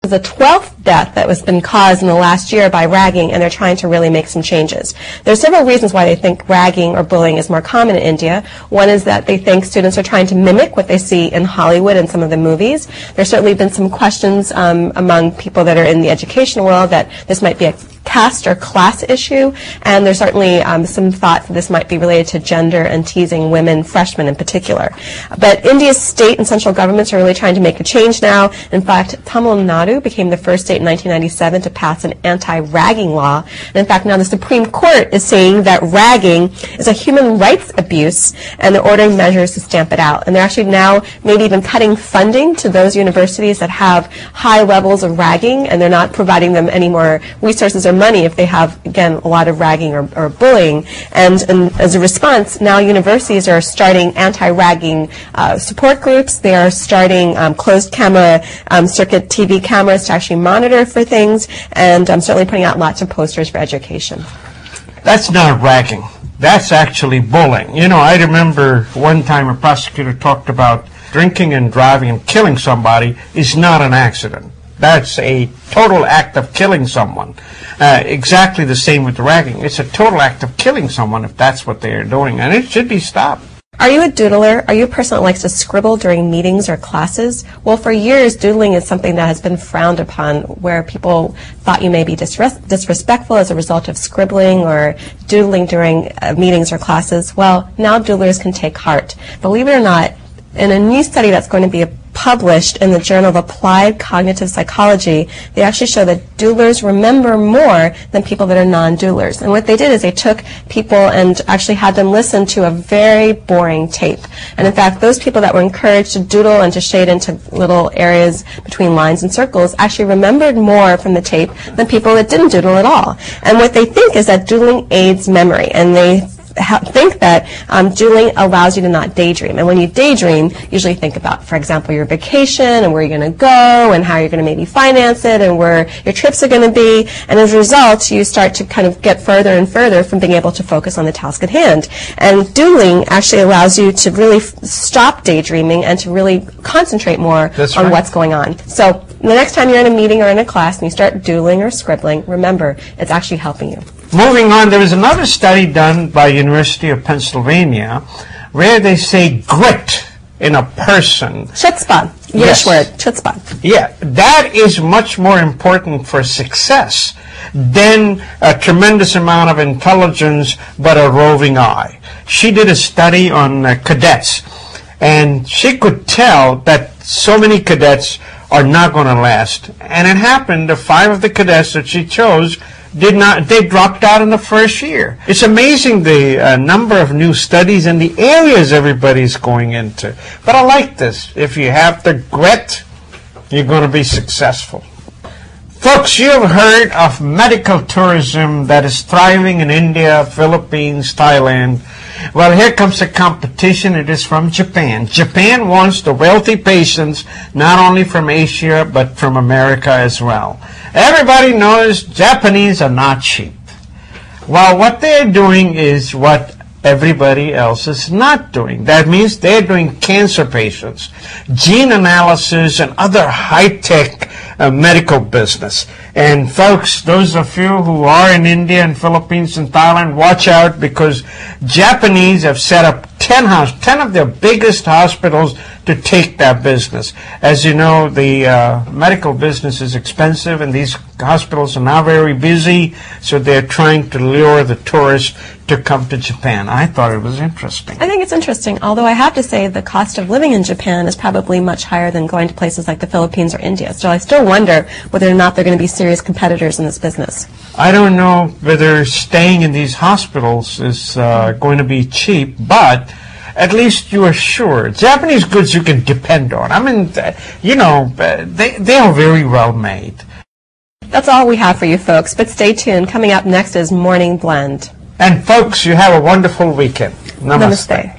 The 12th death that has been caused in the last year by ragging, and they're trying to really make some changes. There's several reasons why they think ragging or bullying is more common in India. One is that they think students are trying to mimic what they see in Hollywood and some of the movies. There's certainly been some questions among people that are in the educational world that this might be a caste or class issue, and there's certainly some thought that this might be related to gender and teasing women, freshmen in particular. But India's state and central governments are really trying to make a change now. In fact, Tamil Nadu became the first state in 1997 to pass an anti-ragging law. And in fact, now the Supreme Court is saying that ragging is a human rights abuse, and they're ordering measures to stamp it out. And they're actually now maybe even cutting funding to those universities that have high levels of ragging, and they're not providing them any more resources or money if they have, again, a lot of ragging or bullying. And as a response, now universities are starting anti-ragging support groups. They are starting closed camera circuit TV cameras to actually monitor for things, and certainly putting out lots of posters for education. That's not ragging. That's actually bullying. You know, I remember one time a prosecutor talked about drinking and driving and killing somebody is not an accident. That's a total act of killing someone. Exactly the same with ragging. It's a total act of killing someone if that's what they are doing, and it should be stopped. Are you a doodler? Are you a person that likes to scribble during meetings or classes? Well, for years, doodling is something that has been frowned upon, where people thought you may be disrespectful as a result of scribbling or doodling during meetings or classes. Well, now doodlers can take heart. Believe it or not, in a new study that's going to be published in the Journal of Applied Cognitive Psychology, they actually show that doodlers remember more than people that are non-doodlers. And what they did is they took people and actually had them listen to a very boring tape. And in fact, those people that were encouraged to doodle and to shade into little areas between lines and circles actually remembered more from the tape than people that didn't doodle at all. And what they think is that doodling aids memory, and they think that doodling allows you to not daydream. And when you daydream, usually think about, for example, your vacation and where you're going to go and how you're going to maybe finance it and where your trips are going to be. And as a result, you start to kind of get further and further from being able to focus on the task at hand. And doodling actually allows you to really stop daydreaming and to really concentrate more on what's going on. So the next time you're in a meeting or in a class and you start doodling or scribbling, remember, it's actually helping you. Moving on, there was another study done by University of Pennsylvania where they say grit in a person. Chutzpah. Yiddish word, chutzpah. Yeah, that is much more important for success than a tremendous amount of intelligence but a roving eye. She did a study on cadets, and she could tell that so many cadets are not going to last. And it happened, the 5 of the cadets that she chose they dropped out in the first year. It's amazing the number of new studies and the areas everybody's going into. But I like this. If you have the grit, you're going to be successful. Folks, you have heard of medical tourism that is thriving in India, Philippines, Thailand. Well, here comes the competition. It is from Japan. Japan wants the wealthy patients, not only from Asia, but from America as well. Everybody knows Japanese are not cheap. Well, what they're doing is what everybody else is not doing. That means they're doing cancer patients, gene analysis, and other high-tech medical business. And folks, those of you who are in India and Philippines and Thailand, watch out, because Japanese have set up 10 of their biggest hospitals to take that business. As you know, the medical business is expensive, and these hospitals are now very busy, so they're trying to lure the tourists to come to Japan. I thought it was interesting. I think it's interesting, although I have to say the cost of living in Japan is probably much higher than going to places like the Philippines or India. So I still wonder whether or not they're going to be serious competitors in this business. I don't know whether staying in these hospitals is going to be cheap, but at least you are sure. Japanese goods you can depend on. I mean, you know, they are very well made. That's all we have for you folks, but stay tuned. Coming up next is Morning Blend. And folks, you have a wonderful weekend. Namaste. Namaste.